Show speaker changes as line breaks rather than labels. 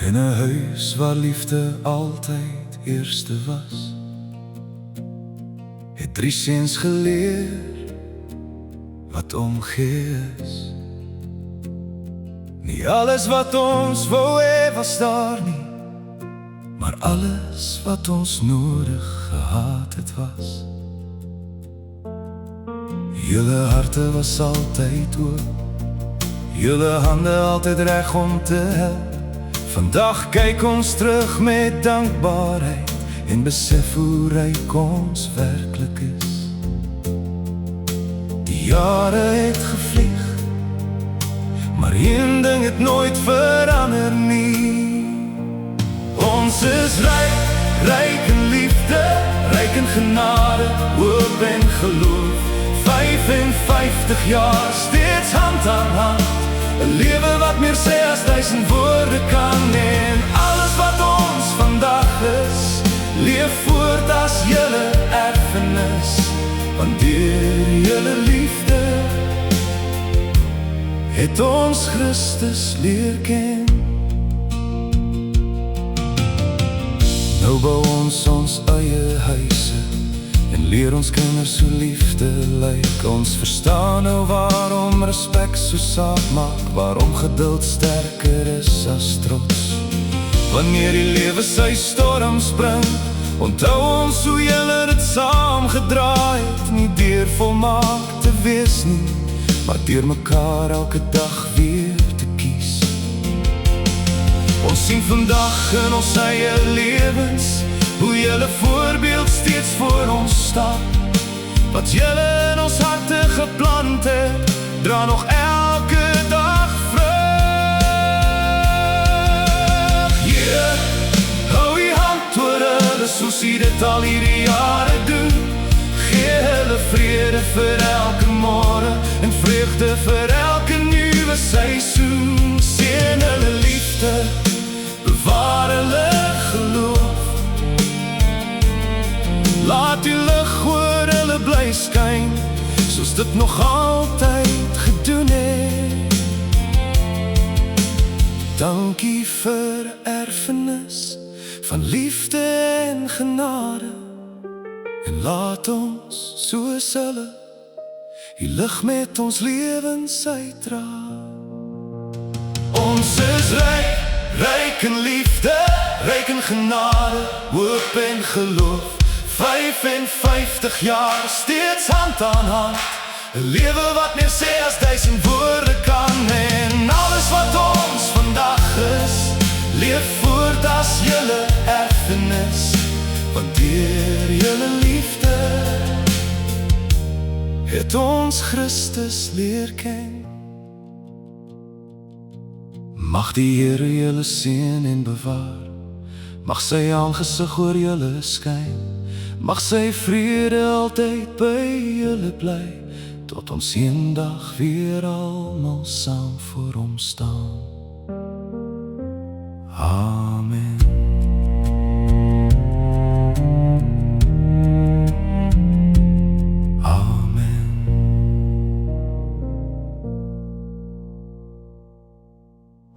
In 'n huis waar liefde altyd eerste was, het 3 seuns geleer wat omgee is. Nie alles wat ons wou hê was daar nie, maar alles wat ons nodig gehad het was. Julle harte was altyd oop, julle hande altyd reg om te help. Vandag kyk ons terug met dankbaarheid en besef hoe ryk ons werklik is. Die jare het gevlieg, maar een ding het nooit verander nie. Ons is ryk, ryk in liefde, ryk in genade, hoop en geloof. 55 jaar steeds hand aan hand, 'n lewe wat meer sê as 1000 woorde kan. En alles wat ons vandag is, leef voort as julle erfenis, want deur julle liefde het ons Christus leer ken. Nou bou ons eie huise en leer ons kinders hoe liefde lyk. Ons verstaan nou waarom respek so saak maak, waarom geduld sterker is as trots. Wanneer die lewe sy storms bring, onthou ons hoe julle dit saam gedraai het. Nie deur volmaak te wees nie, maar deur mekaar elke dag weer te kies. Ons sien vandag in ons eie lewens hoe julle voorbeeld steeds voor ons staan. Wat julle in ons harte geplant het, dra nog elke dag vrug. Heer, hou die hand oor hulle soos U dit al hierdie jare doen. Gee hulle vrede vir elke môre en vreugde vir elke nuwe seisoen. Seën hulle liefde, bewaar hulle geloof. Laat die lig oor hulle bly skyn, soos dit nog altyd gedoen het. Dankie vir erfenis van liefde en genade, en laat ons soos hulle die lig met ons lewens uitdra. Ons is ryk, ryk in liefde, ryk in genade, hoop en geloof. 55 jaar steeds hand aan hand, 'n lewe wat meer sê as 1000 woorde kan. En alles wat ons vandag is, leef voort as julle erfenis, want deur julle liefde het ons Christus leer ken. Mag die Here julle seën en bewaar, mag sy aangesig oor julle skyn, mag sy vrede altyd by julle bly, tot ons eendag weer almal saam voor hom staan.